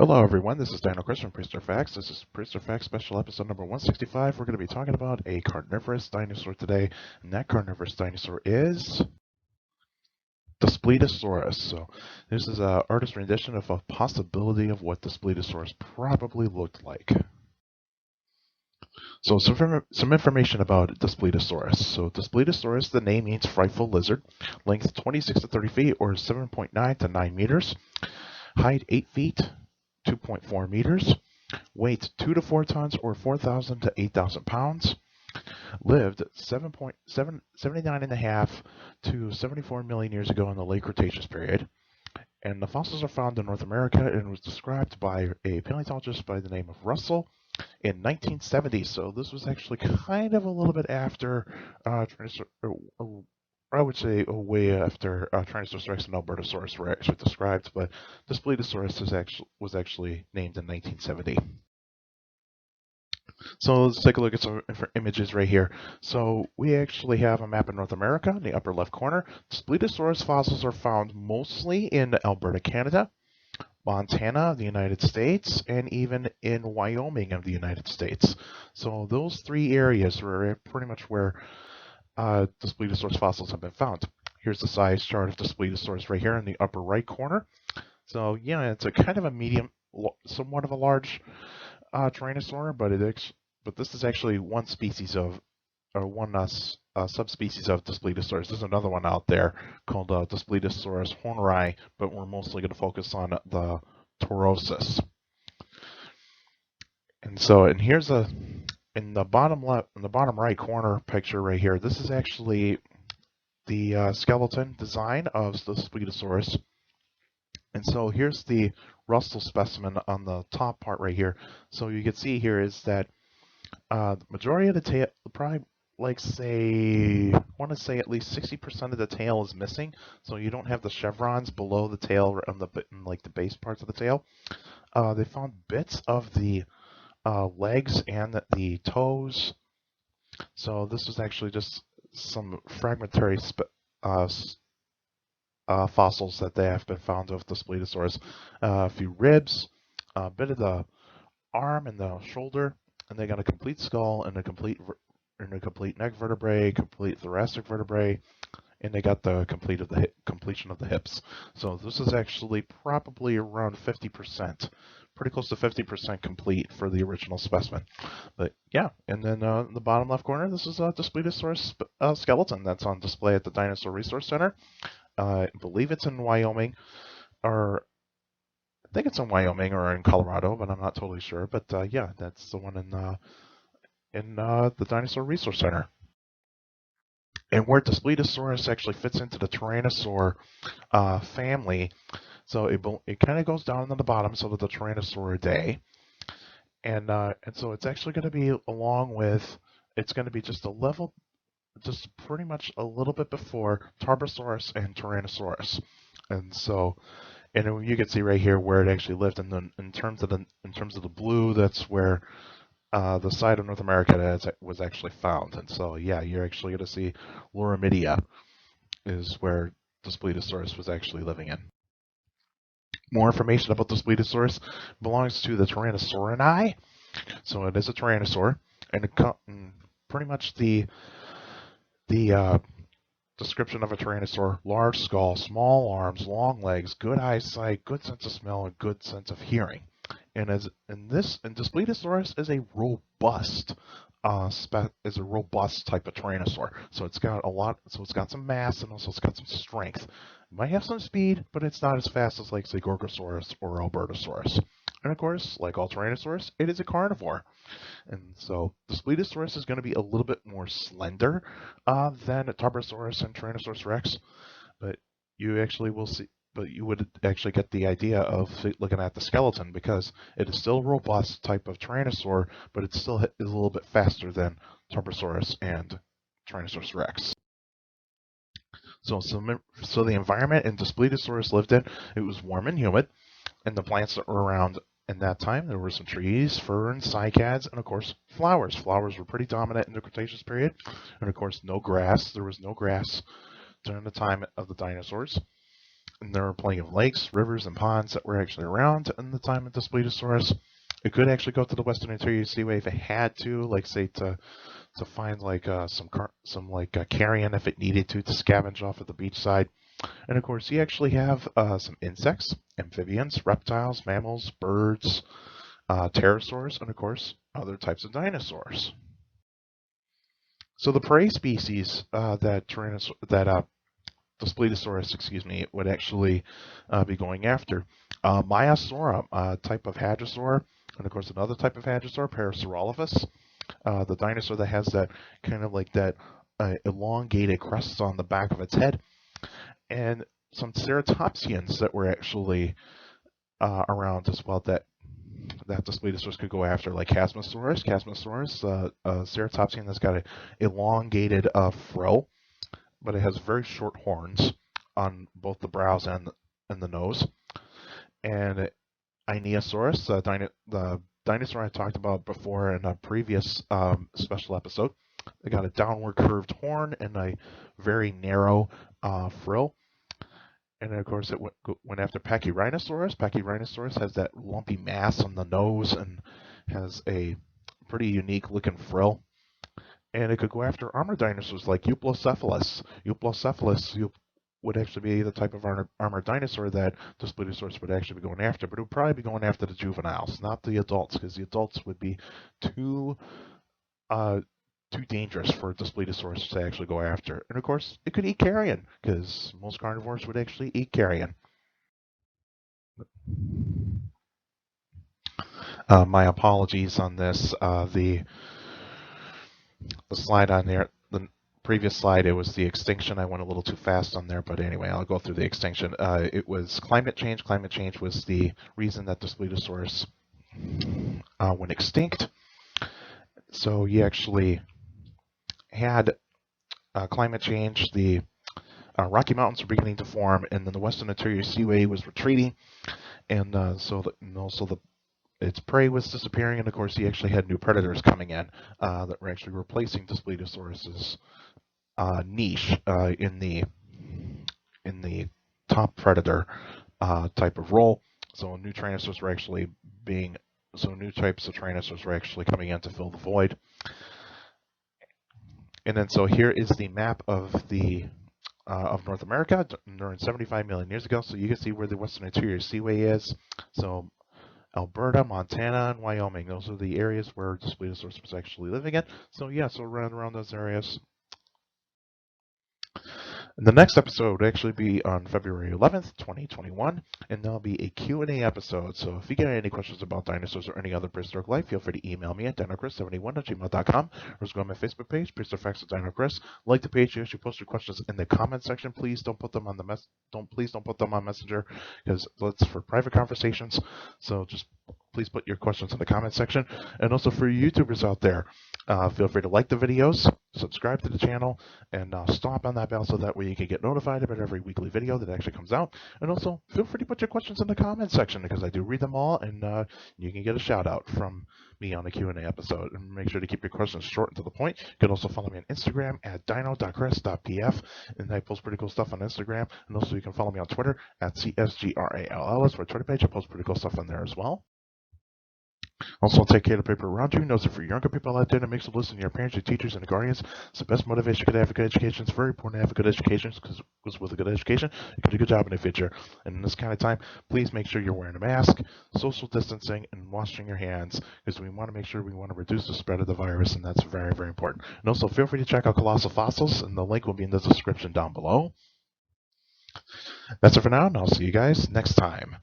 Hello everyone, this is Dino from Prehistoric Facts. This is Prehistoric Facts special episode number 165. We're going to be talking about a carnivorous dinosaur today, and that carnivorous dinosaur is Daspletosaurus. So this is an artist rendition of a possibility of what Daspletosaurus probably looked like. So some information about Daspletosaurus. So Daspletosaurus, the name means frightful lizard, length 26 to 30 feet or 7.9 to 9 meters, height 8 feet, 2.4 meters, weight 2 to 4 tons or 4,000 to 8,000 pounds, lived 79.5 to 74 million years ago in the late Cretaceous period. And the fossils are found in North America and was described by a paleontologist by the name of Russell in 1970. So this was actually kind of a little bit after, I would say way after Tyrannosaurus Rex and Albertosaurus were actually described, but Daspletosaurus was actually named in 1970. So let's take a look at some images right here. So we actually have a map of North America in the upper left corner. Daspletosaurus fossils are found mostly in Alberta, Canada, Montana, the United States, and even in Wyoming of the United States. So those three areas are pretty much where Daspletosaurus fossils have been found. Here's the size chart of Daspletosaurus right here in the upper right corner. So yeah, it's a kind of a medium, somewhat of a large Tyrannosaur, but this is actually one species of, or one subspecies of Daspletosaurus. There's another one out there called Daspletosaurus horneri, but we're mostly going to focus on the Taurosis. And so, and here's in the bottom left, in the bottom right corner picture right here, this is actually the skeleton design of the Daspletosaurus. And so here's the Russell specimen on the top part right here. So you can see here is that the majority of the tail, probably like say, I want to say at least 60% of the tail is missing. So you don't have the chevrons below the tail on like the base parts of the tail. They found bits of the legs and the toes. So this was actually just some fragmentary fossils that they have been found of the Daspletosaurus. A few ribs, a bit of the arm and the shoulder, and they got a complete skull and a complete neck vertebrae, complete thoracic vertebrae, and they got the completion of the hips. So this is actually probably around 50%, pretty close to 50% complete for the original specimen. But yeah, and then in the bottom left corner, this is a Daspletosaurus skeleton that's on display at the Dinosaur Resource Center. I believe it's in Wyoming, or I think it's in Wyoming or in Colorado, but I'm not totally sure. But yeah, that's the one in the Dinosaur Resource Center. And where Daspletosaurus actually fits into the Tyrannosaur family, so it kind of goes down on the bottom, so that the Tyrannosauridae, and so it's actually going to be along with, it's going to be just a level, just pretty much a little bit before Tarbosaurus and Tyrannosaurus, and so. And you can see right here where it actually lived, and then in terms of the blue, that's where the side of North America that was actually found. And so yeah, you're actually going to see Lorimidia is where Daspletosaurus was actually living in. More information about Daspletosaurus belongs to the Tyrannosaurini. So it is a tyrannosaur, and pretty much the description of a tyrannosaur: large skull, small arms, long legs, good eyesight, good sense of smell, and good sense of hearing. And Daspletosaurus is a robust type of tyrannosaur. So it's got it's got some mass, and also it's got some strength. It might have some speed, but it's not as fast as like say Gorgosaurus or Albertosaurus. And of course, like all Tyrannosaurs, it is a carnivore. And so Daspletosaurus is going to be a little bit more slender than Tarbosaurus and Tyrannosaurus Rex, but you actually will see. But you would actually get the idea of looking at the skeleton, because it is still a robust type of Tyrannosaur, but it still is a little bit faster than Tarbosaurus and Tyrannosaurus Rex. So the environment in Daspletosaurus lived in, it was warm and humid, and the plants that were around in that time, there were some trees, ferns, cycads, and of course flowers. Flowers were pretty dominant in the Cretaceous period, and of course no grass. There was no grass during the time of the dinosaurs. And there were plenty of lakes, rivers, and ponds that were actually around in the time of Daspletosaurus. It could actually go to the Western Interior Seaway if it had to, like say to find like some carrion if it needed to scavenge off of the beach side. And of course, you actually have some insects, amphibians, reptiles, mammals, birds, pterosaurs, and of course, other types of dinosaurs. So the prey species that Daspletosaurus, excuse me, would actually be going after. Maiasaura, a type of hadrosaur, and of course another type of hadrosaur, Parasaurolophus, the dinosaur that has that kind of like that elongated crest on the back of its head, and some ceratopsians that were actually around as well that Daspletosaurus could go after, like Chasmosaurus, ceratopsian that's got an elongated frill, but it has very short horns on both the brows and the nose. And Ionosaurus, the dinosaur I talked about before in a previous special episode, they got a downward curved horn and a very narrow frill. And then of course it went after Pachyrhinosaurus. Pachyrhinosaurus has that lumpy mass on the nose and has a pretty unique looking frill. And it could go after armored dinosaurs like Euplocephalus. Euplocephalus would actually be the type of armored dinosaur that Daspletosaurus would actually be going after, but it would probably be going after the juveniles, not the adults, because the adults would be too dangerous for Daspletosaurus to actually go after. And of course, it could eat carrion, because most carnivores would actually eat carrion. My apologies on this. The slide on there, the previous slide, it was the extinction. I went a little too fast on there, but anyway, I'll go through the extinction. It was climate change. Climate change was the reason that Daspletosaurus went extinct. So you actually had climate change. The Rocky Mountains were beginning to form, and then the Western Interior Seaway was retreating, and its prey was disappearing, and of course he actually had new predators coming in that were actually replacing Daspletosaurus's niche in the top predator type of role. So new types of Tyrannosaurs were actually coming in to fill the void. And then so here is the map of North America during 75 million years ago. So you can see where the Western Interior Seaway is. So Alberta, Montana, and Wyoming. Those are the areas where Daspletosaurus was actually living in. So yeah, so around those areas. And the next episode will actually be on February 11th, 2021, and there'll be a Q&A episode. So if you get any questions about dinosaurs or any other prehistoric life, feel free to email me at dinochrist71@gmail.com, or just go on my Facebook page, Prehistoric Facts with Dino Chris. Like the page, you actually post your questions in the comment section. Please don't put them on don't put them on Messenger, because that's for private conversations. So just please put your questions in the comment section. And also for YouTubers out there, feel free to like the videos, subscribe to the channel, and stomp on that bell so that way you can get notified about every weekly video that actually comes out. And also feel free to put your questions in the comment section, because I do read them all, and you can get a shout out from me on a Q&A episode. And make sure to keep your questions short and to the point. You can also follow me on Instagram at dino.chris.pf, and I post pretty cool stuff on Instagram. And also you can follow me on Twitter at CSGRALL. That's my Twitter page. I post pretty cool stuff on there as well. Also, take care of the people around you. Notes it for younger people out there that makes a listen to your parents, your teachers, and the guardians. It's the best motivation you could have for good education. It's very important to have a good education, because with a good education, you can do a good job in the future. And in this kind of time, please make sure you're wearing a mask, social distancing, and washing your hands, because we want to reduce the spread of the virus, and that's very, very important. And also, feel free to check out Colossal Fossils, and the link will be in the description down below. That's it for now, and I'll see you guys next time.